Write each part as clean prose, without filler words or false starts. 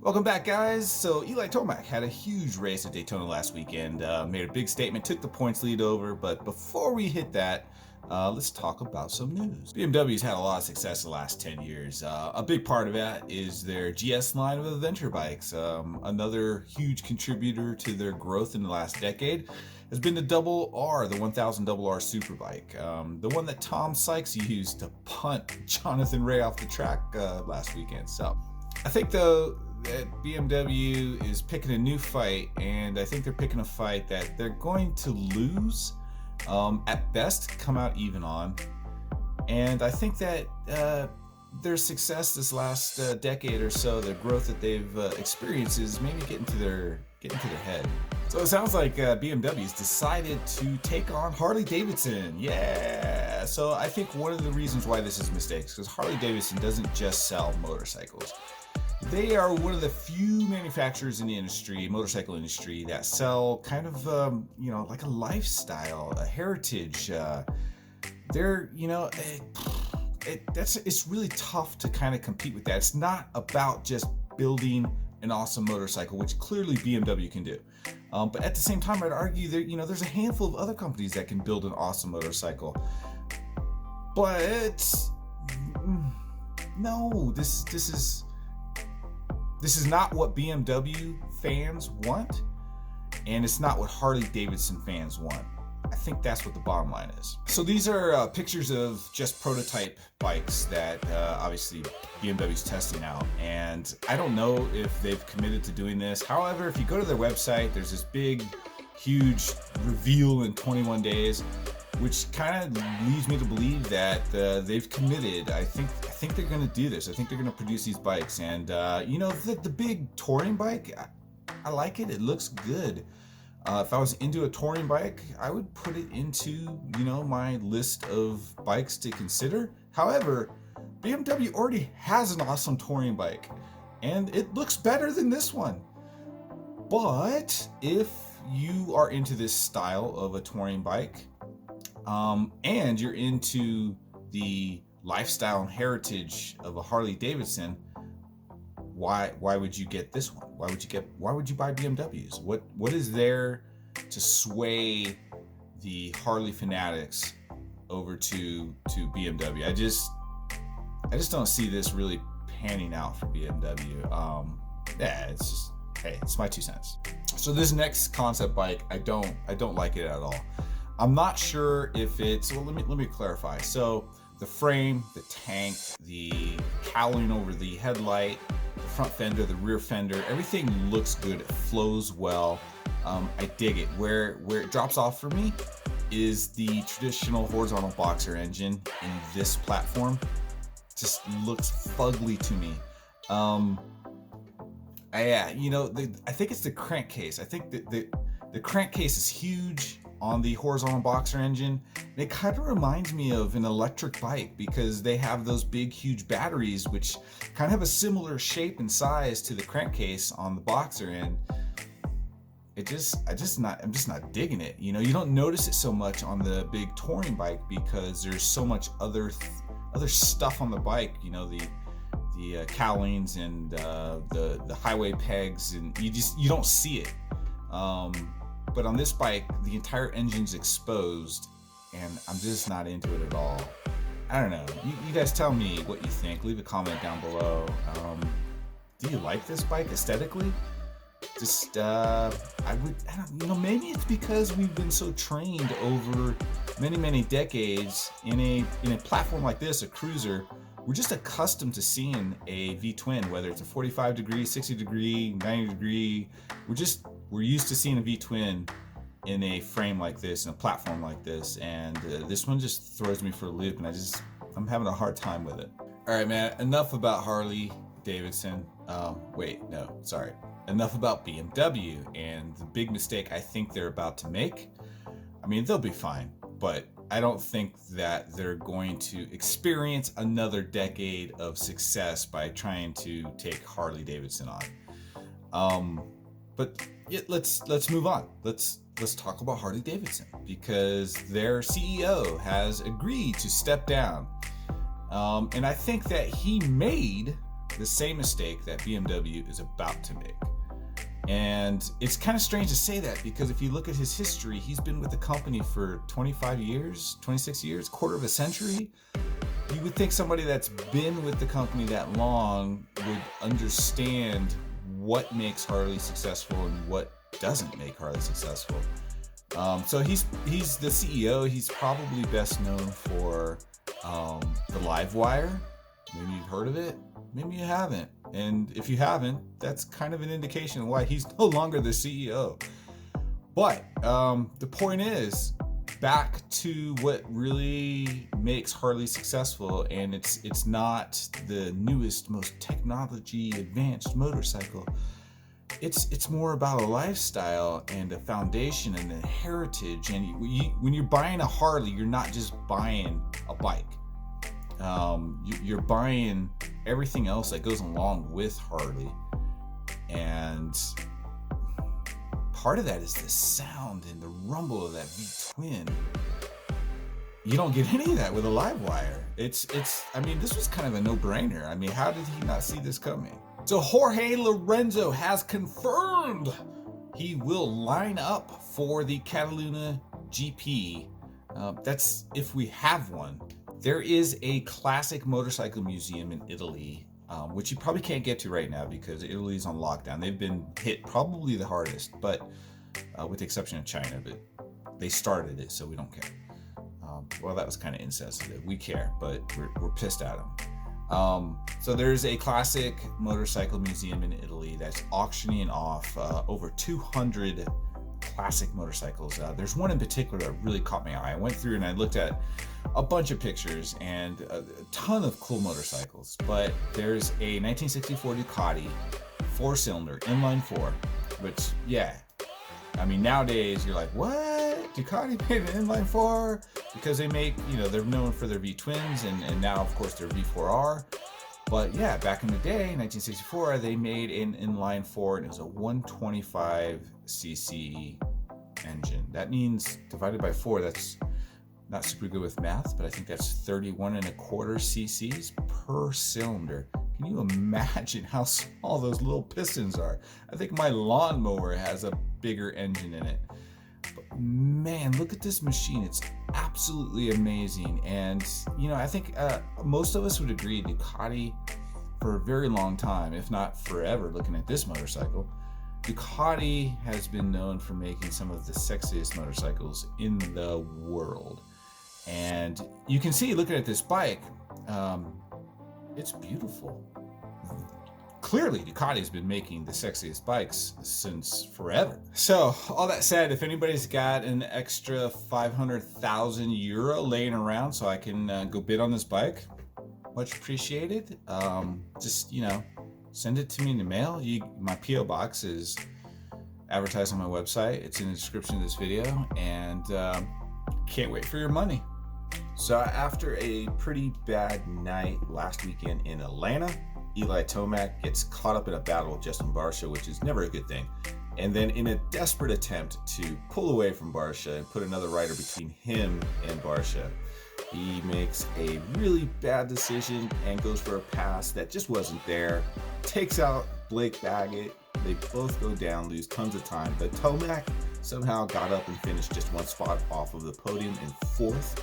Welcome back, guys. So Eli Tomac had a huge race at Daytona last weekend, made a big statement, took the points lead over, but before we hit that, let's talk about some news. BMW's had a lot of success the last 10 years. A big part of that is their GS line of adventure bikes. Another huge contributor to their growth in the last decade has been the Double R, the 1000 Double R Superbike, the one that Tom Sykes used to punt Jonathan Ray off the track last weekend. So I think though that BMW is picking a new fight, and I think they're picking a fight that they're going to lose, at best come out even on. And I think that their success this last decade or so, the growth that they've experienced, is maybe getting to their head. So it sounds like BMW's decided to take on Harley Davidson. Yeah. So I think one of the reasons why this is mistakes, because Harley Davidson doesn't just sell motorcycles. They are one of the few manufacturers in the industry, motorcycle industry, that sell kind of, like a lifestyle, a heritage. They're, it's really tough to kind of compete with that. It's not about just building an awesome motorcycle, which clearly BMW can do. But at the same time, I'd argue there's a handful of other companies that can build an awesome motorcycle. But no, this is not what BMW fans want, and it's not what Harley Davidson fans want. I think that's what the bottom line is. So these are pictures of just prototype bikes that obviously BMW's testing out, and I don't know if they've committed to doing this. However, if you go to their website, there's this big, huge reveal in 21 days, which kind of leads me to believe that they've committed. I think they're going to do this. I think they're going to produce these bikes. And the big touring bike, I like it. It looks good. If I was into a touring bike, I would put it into my list of bikes to consider. However, BMW already has an awesome touring bike, and it looks better than this one. But if you are into this style of a touring bike, and you're into the lifestyle and heritage of a Harley Davidson, why would you get this one? Why would you buy BMWs? What is there to sway the Harley fanatics over to BMW? I just don't see this really panning out for BMW. It's my 2 cents. So this next concept bike, I don't like it at all. I'm not sure if it's, well, let me clarify. So the frame, the tank, the cowling over the headlight, the front fender, the rear fender, everything looks good. It flows well. I dig it. Where it drops off for me is the traditional horizontal boxer engine in this platform. Just looks fugly to me. I think it's the crankcase. I think that the crankcase is huge on the horizontal boxer engine. It kind of reminds me of an electric bike because they have those big, huge batteries, which kind of have a similar shape and size to the crankcase on the boxer. And I'm just not digging it. You don't notice it so much on the big touring bike because there's so much other stuff on the bike. The cowlings and the highway pegs, and you don't see it. But on this bike, the entire engine's exposed, and I'm just not into it at all. I don't know. You guys tell me what you think. Leave a comment down below. Do you like this bike aesthetically? Just, maybe it's because we've been so trained over many decades in a platform like this, a cruiser. We're just accustomed to seeing a V-twin, whether it's a 45 degree, 60 degree, 90 degree. We're used to seeing a V-twin in a frame like this, in a platform like this, and this one just throws me for a loop, and I'm having a hard time with it. All right, man, enough about Harley Davidson. Enough about BMW and the big mistake I think they're about to make. I mean, they'll be fine, but I don't think that they're going to experience another decade of success by trying to take Harley Davidson on. But yeah, let's move on. Let's talk about Harley Davidson because their CEO has agreed to step down. And I think that he made the same mistake that BMW is about to make. And it's kind of strange to say that, because if you look at his history, he's been with the company for 25 years, 26 years, quarter of a century. You would think somebody that's been with the company that long would understand what makes Harley successful and what doesn't make Harley successful. So he's the CEO. He's probably best known for the Livewire. Maybe you've heard of it, maybe you haven't. And if you haven't, that's kind of an indication of why he's no longer the CEO. But the point is, back to what really makes Harley successful, and it's not the newest, most technology advanced motorcycle. It's more about a lifestyle and a foundation and a heritage. And when you're buying a Harley, you're not just buying a bike. You're buying everything else that goes along with Harley, and part of that is the sound and the rumble of that V-twin. You don't get any of that with a Livewire. I mean, this was kind of a no-brainer. I mean, how did he not see this coming? So Jorge Lorenzo has confirmed he will line up for the Cataluna GP. That's if we have one. There is a classic motorcycle museum in Italy, which you probably can't get to right now because Italy's on lockdown. They've been hit probably the hardest, but with the exception of China, but they started it, so we don't care. Well, that was kind of insensitive. We care, but we're pissed at them. So there's a classic motorcycle museum in Italy that's auctioning off over 200 classic motorcycles. There's one in particular that really caught my eye. I went through and I looked at a bunch of pictures and a ton of cool motorcycles, but there's a 1964 Ducati 4-cylinder inline 4, which, yeah, I mean, nowadays you're like, what? Ducati made an inline 4? Because they make, they're known for their V-twins and now, of course, their V4R. But yeah, back in the day, 1964, they made an inline 4, and it was a 125cc engine. That means divided by 4, that's not super good with math, but I think that's 31.25 cc's per cylinder. Can you imagine how small those little pistons are? I think my lawnmower has a bigger engine in it. But man, look at this machine. It's absolutely amazing. And, I think most of us would agree Ducati, for a very long time, if not forever, looking at this motorcycle, Ducati has been known for making some of the sexiest motorcycles in the world. And you can see, looking at this bike, it's beautiful. Clearly, Ducati's been making the sexiest bikes since forever. So, all that said, if anybody's got an extra 500,000 euro laying around so I can go bid on this bike, much appreciated. Just, send it to me in the mail. My P.O. box is advertised on my website. It's in the description of this video, and can't wait for your money. So after a pretty bad night last weekend in Atlanta, Eli Tomac gets caught up in a battle with Justin Barcia, which is never a good thing. And then in a desperate attempt to pull away from Barcia and put another rider between him and Barcia, he makes a really bad decision and goes for a pass that just wasn't there, takes out Blake Baggett. They both go down, lose tons of time, but Tomac somehow got up and finished just one spot off of the podium in 4th.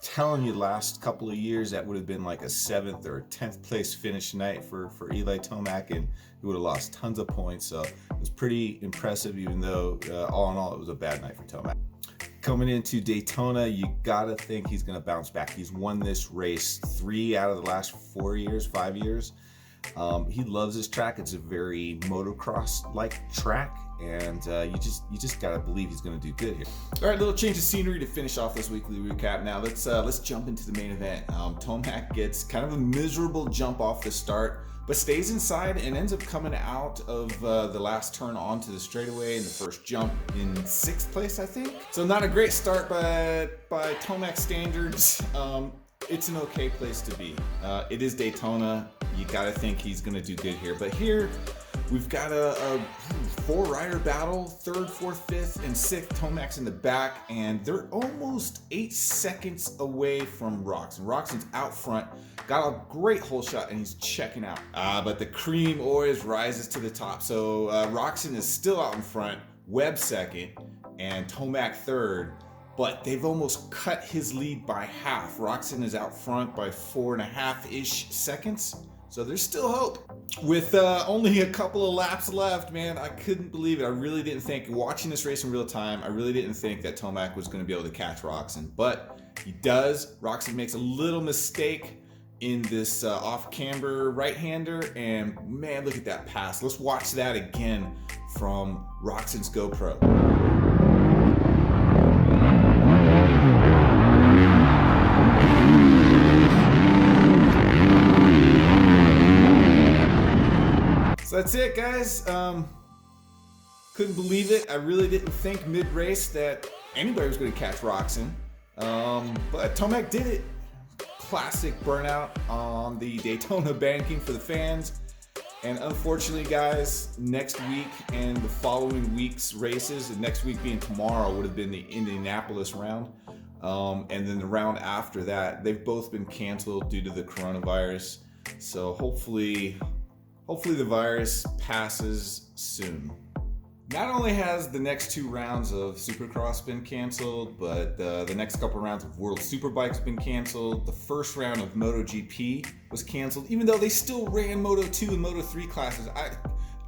Telling you, last couple of years that would have been like a 7th or 10th place finish night for Eli Tomac, and he would have lost tons of points. So it was pretty impressive, even though all in all it was a bad night for Tomac. Coming into Daytona, you gotta think he's gonna bounce back. He's won this race 3 out of the last 5 years. He loves this track. It's a very motocross-like track, and you just gotta believe he's gonna do good here. All right, little change of scenery to finish off this weekly recap. Now let's jump into the main event. Tomac gets kind of a miserable jump off the start, but stays inside and ends up coming out of the last turn onto the straightaway in the first jump in 6th place, I think. So not a great start, but by Tomac standards, it's an okay place to be. It is Daytona. You gotta think he's gonna do good here. But here, We've got a 4-rider battle, 3rd, 4th, 5th, and 6th. Tomac's in the back, and they're almost 8 seconds away from Roczen. Roczen's out front, got a great hole shot, and he's checking out. But the cream always rises to the top. So Roczen is still out in front, Webb 2nd, and Tomac 3rd. But they've almost cut his lead by half. Roczen is out front by 4.5-ish seconds. So there's still hope. With only a couple of laps left, man, I couldn't believe it. I really didn't think, watching this race in real time, I really didn't think that Tomac was going to be able to catch Roczen. But he does. Roczen makes a little mistake in this off-camber right-hander. And man, look at that pass. Let's watch that again from Roczen's GoPro. So that's it, guys. Couldn't believe it. I really didn't think mid-race that anybody was going to catch Roczen. But Tomac did it. Classic burnout on the Daytona banking for the fans. And unfortunately, guys, next week and the following week's races, and next week being tomorrow, would have been the Indianapolis round. And then the round after that, they've both been canceled due to the coronavirus. So hopefully the virus passes soon. Not only has the next 2 rounds of Supercross been canceled, but the next couple rounds of World Superbikes been canceled. The first round of MotoGP was canceled, even though they still ran Moto2 and Moto3 classes. I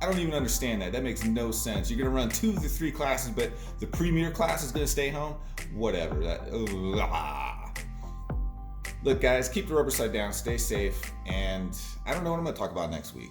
don't even understand that. That makes no sense. You're gonna run 2 of the 3 classes, but the premier class is gonna stay home? Whatever. Look, guys, keep the rubber side down, stay safe, and I don't know what I'm gonna talk about next week.